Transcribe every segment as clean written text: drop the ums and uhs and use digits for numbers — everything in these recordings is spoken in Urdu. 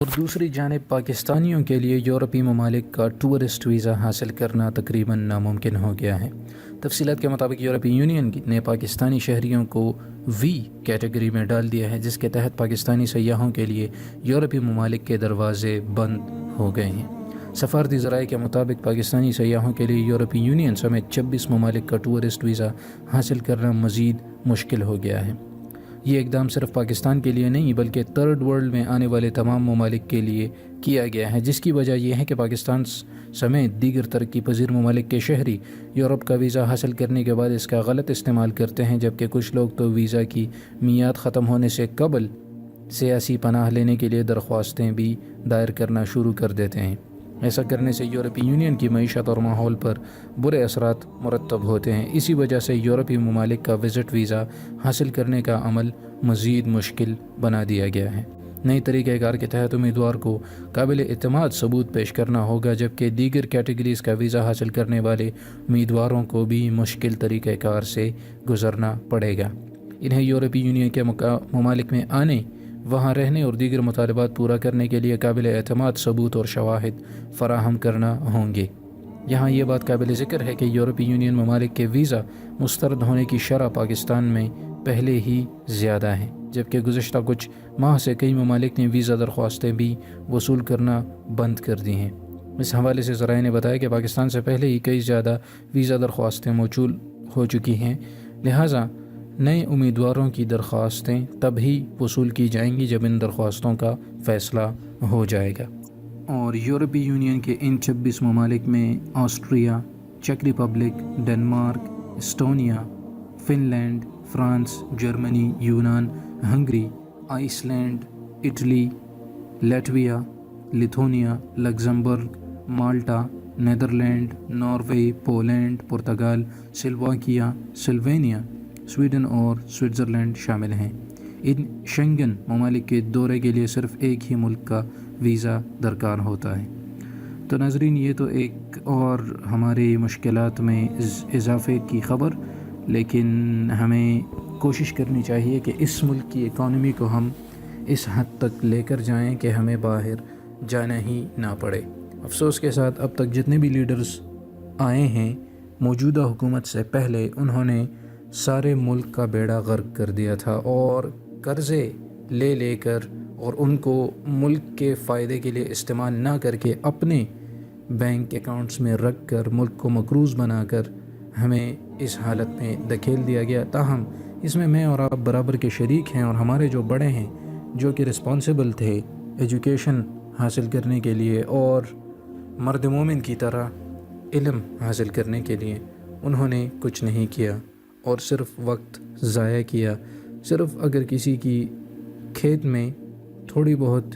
اور دوسری جانب پاکستانیوں کے لیے یورپی ممالک کا ٹورسٹ ویزا حاصل کرنا تقریباً ناممکن ہو گیا ہے۔ تفصیلات کے مطابق یورپی یونین نے پاکستانی شہریوں کو وی کیٹیگری میں ڈال دیا ہے، جس کے تحت پاکستانی سیاحوں کے لیے یورپی ممالک کے دروازے بند ہو گئے ہیں۔ سفارتی ذرائع کے مطابق پاکستانی سیاحوں کے لیے یورپی یونین سمیت 26 ممالک کا ٹورسٹ ویزا حاصل کرنا مزید مشکل ہو گیا ہے۔ یہ اقدام صرف پاکستان کے لیے نہیں بلکہ تھرڈ ورلڈ میں آنے والے تمام ممالک کے لیے کیا گیا ہے، جس کی وجہ یہ ہے کہ پاکستان سمیت دیگر ترقی پذیر ممالک کے شہری یورپ کا ویزا حاصل کرنے کے بعد اس کا غلط استعمال کرتے ہیں، جبکہ کچھ لوگ تو ویزا کی میعاد ختم ہونے سے قبل سیاسی پناہ لینے کے لیے درخواستیں بھی دائر کرنا شروع کر دیتے ہیں۔ ایسا کرنے سے یورپی یونین کی معیشت اور ماحول پر برے اثرات مرتب ہوتے ہیں۔ اسی وجہ سے یورپی ممالک کا وزٹ ویزا حاصل کرنے کا عمل مزید مشکل بنا دیا گیا ہے۔ نئی طریقہ کار کے تحت امیدوار کو قابل اعتماد ثبوت پیش کرنا ہوگا، جبکہ دیگر کیٹیگریز کا ویزا حاصل کرنے والے امیدواروں کو بھی مشکل طریقہ کار سے گزرنا پڑے گا۔ انہیں یورپی یونین کے ممالک میں آنے، وہاں رہنے اور دیگر مطالبات پورا کرنے کے لیے قابل اعتماد ثبوت اور شواہد فراہم کرنا ہوں گے۔ یہاں یہ بات قابل ذکر ہے کہ یورپی یونین ممالک کے ویزا مسترد ہونے کی شرح پاکستان میں پہلے ہی زیادہ ہے، جبکہ گزشتہ کچھ ماہ سے کئی ممالک نے ویزا درخواستیں بھی وصول کرنا بند کر دی ہیں۔ اس حوالے سے ذرائع نے بتایا کہ پاکستان سے پہلے ہی کئی زیادہ ویزا درخواستیں موصول ہو چکی ہیں، لہٰذا نئے امیدواروں کی درخواستیں تب ہی وصول کی جائیں گی جب ان درخواستوں کا فیصلہ ہو جائے گا۔ اور یورپی یونین کے ان 26 ممالک میں آسٹریا، چیک Republic, Denmark, Estonia, Finland, France, Germany, یونان، Hungary, Iceland, Italy, Latvia, Lithuania, Luxembourg, Malta, Netherland, Norway, Poland, پرتگال، سلوواکیہ، سلوینیا، سویڈن اور سوئٹزرلینڈ شامل ہیں۔ ان شنگن ممالک کے دورے کے لیے صرف ایک ہی ملک کا ویزا درکار ہوتا ہے۔ تو ناظرین، یہ تو ایک اور ہماری مشکلات میں اضافے کی خبر، لیکن ہمیں کوشش کرنی چاہیے کہ اس ملک کی اکانومی کو ہم اس حد تک لے کر جائیں کہ ہمیں باہر جانا ہی نہ پڑے۔ افسوس کے ساتھ اب تک جتنے بھی لیڈرز آئے ہیں موجودہ حکومت سے پہلے، انہوں نے سارے ملک کا بیڑا غرق کر دیا تھا اور قرضے لے لے کر اور ان کو ملک کے فائدے کے لیے استعمال نہ کر کے اپنے بینک اکاؤنٹس میں رکھ کر ملک کو مقروض بنا کر ہمیں اس حالت میں دھکیل دیا گیا۔ تاہم اس میں اور آپ برابر کے شریک ہیں، اور ہمارے جو بڑے ہیں جو کہ رسپانسبل تھے ایجوکیشن حاصل کرنے کے لیے اور مرد مومن کی طرح علم حاصل کرنے کے لیے، انہوں نے کچھ نہیں کیا اور صرف وقت ضائع کیا۔ صرف اگر کسی کی کھیت میں تھوڑی بہت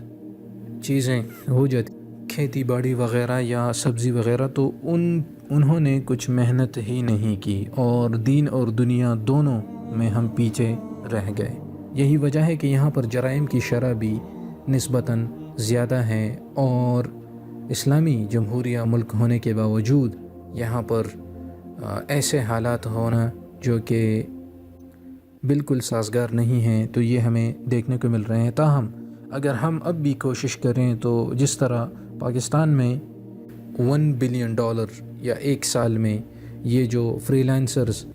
چیزیں ہو جاتی، کھیتی باڑی وغیرہ یا سبزی وغیرہ، تو انہوں نے کچھ محنت ہی نہیں کی اور دین اور دنیا دونوں میں ہم پیچھے رہ گئے۔ یہی وجہ ہے کہ یہاں پر جرائم کی شرح بھی نسبتاً زیادہ ہے، اور اسلامی جمہوریہ ملک ہونے کے باوجود یہاں پر ایسے حالات ہونا جو کہ بالکل سازگار نہیں ہیں، تو یہ ہمیں دیکھنے کو مل رہے ہیں۔ تاہم اگر ہم اب بھی کوشش کریں تو جس طرح پاکستان میں $1 بلین یا ایک سال میں یہ جو فری لانسرز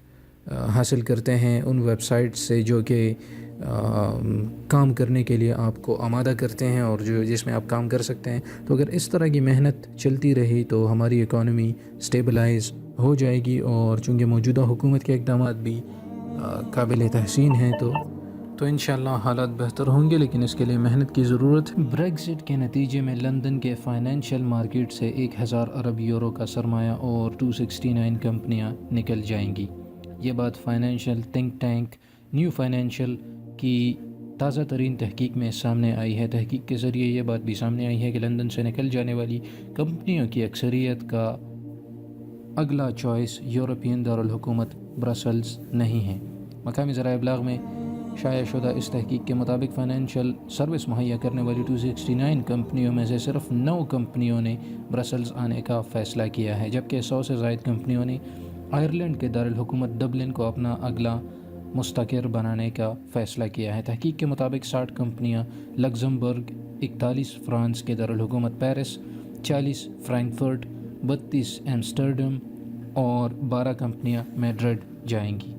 حاصل کرتے ہیں ان ویب سائٹ سے جو کہ کام کرنے کے لیے آپ کو آمادہ کرتے ہیں اور جس میں آپ کام کر سکتے ہیں، تو اگر اس طرح کی محنت چلتی رہی تو ہماری اکانومی سٹیبلائز ہو جائے گی، اور چونکہ موجودہ حکومت کے اقدامات بھی قابل تحسین ہیں تو انشاءاللہ حالات بہتر ہوں گے، لیکن اس کے لیے محنت کی ضرورت ہے۔ بریگزٹ کے نتیجے میں لندن کے فائنینشیل مارکیٹ سے 1000 ارب یورو کا سرمایہ اور 269 کمپنیاں نکل جائیں گی۔ یہ بات financial think tank new financial کی تازہ ترین تحقیق میں سامنے آئی ہے۔ تحقیق کے ذریعے یہ بات بھی سامنے آئی ہے کہ لندن سے نکل جانے والی کمپنیوں کی اکثریت کا اگلا چوائس یورپین دارالحکومت برسلز نہیں ہے۔ مقامی ذرائع ابلاغ میں شائع شدہ اس تحقیق کے مطابق فائنینشیل سروس مہیا کرنے والی 269 کمپنیوں میں سے صرف 9 کمپنیوں نے برسلز آنے کا فیصلہ کیا ہے، جبکہ 100 سے زائد کمپنیوں نے آئرلینڈ کے دارالحکومت ڈبلن کو اپنا اگلا مستقر بنانے کا فیصلہ کیا ہے۔ تحقیق کے مطابق 60 کمپنیاں لگزمبرگ، 41 فرانس کے دارالحکومت پیرس، 40 فرینکفرٹ، 32 ایمسٹرڈم اور 12 کمپنیاں میڈرڈ جائیں گی۔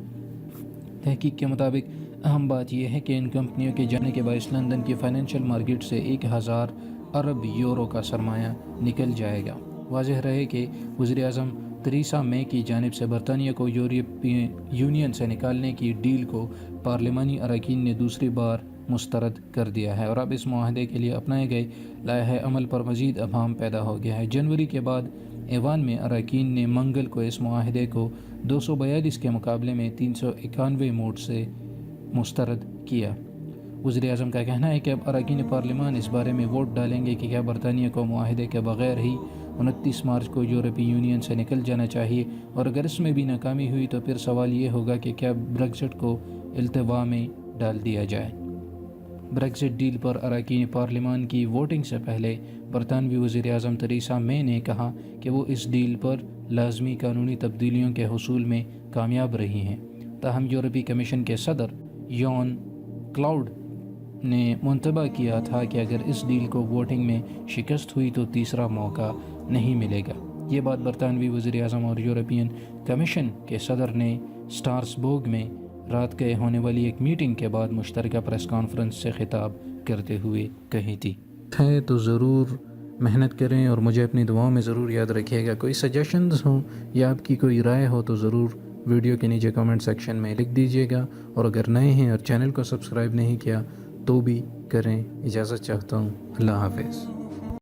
تحقیق کے مطابق اہم بات یہ ہے کہ ان کمپنیوں کے جانے کے باعث لندن کی فائنینشیل مارکیٹ سے 1000 ارب یورو کا سرمایہ نکل جائے گا۔ واضح رہے کہ وزیر اعظم تھریسا مے کی جانب سے برطانیہ کو یورپی یونین سے نکالنے کی ڈیل کو پارلیمانی اراکین نے دوسری بار مسترد کر دیا ہے اور اب اس معاہدے کے لیے اپنائے گئے لائحہ عمل پر مزید ابہام پیدا ہو گیا ہے۔ جنوری کے بعد ایوان میں اراکین نے منگل کو اس معاہدے کو 242 کے مقابلے میں 391 ووٹ سے مسترد کیا۔ وزیر اعظم کا کہنا ہے کہ اب اراکین پارلیمان اس بارے میں ووٹ ڈالیں گے کہ کیا برطانیہ کو معاہدے کے بغیر ہی 29 مارچ کو یورپی یونین سے نکل جانا چاہیے، اور اگر اس میں بھی ناکامی ہوئی تو پھر سوال یہ ہوگا کہ کیا بریگزٹ کو التوا میں ڈال دیا جائے۔ بریگزٹ ڈیل پر اراکین پارلیمان کی ووٹنگ سے پہلے برطانوی وزیر اعظم تھریسا مے نے کہا کہ وہ اس ڈیل پر لازمی قانونی تبدیلیوں کے حصول میں کامیاب رہی ہیں۔ تاہم یورپی کمیشن کے صدر یان کلاؤڈ نے منتبہ کیا تھا کہ اگر اس ڈیل کو ووٹنگ میں شکست ہوئی تو تیسرا موقع نہیں ملے گا۔ یہ بات برطانوی وزیر اعظم اور یورپین کمیشن کے صدر نے اسٹراسبورگ میں رات گئے ہونے والی ایک میٹنگ کے بعد مشترکہ پریس کانفرنس سے خطاب کرتے ہوئے کہی تھی۔ تو ضرور محنت کریں اور مجھے اپنی دعاؤں میں ضرور یاد رکھیے گا۔ کوئی سجیشنز ہوں یا آپ کی کوئی رائے ہو تو ضرور ویڈیو کے نیچے کمنٹ سیکشن میں لکھ دیجیے گا، اور اگر نئے ہیں اور چینل کو سبسکرائب نہیں کیا تو بھی کریں۔ اجازت چاہتا ہوں، اللہ حافظ۔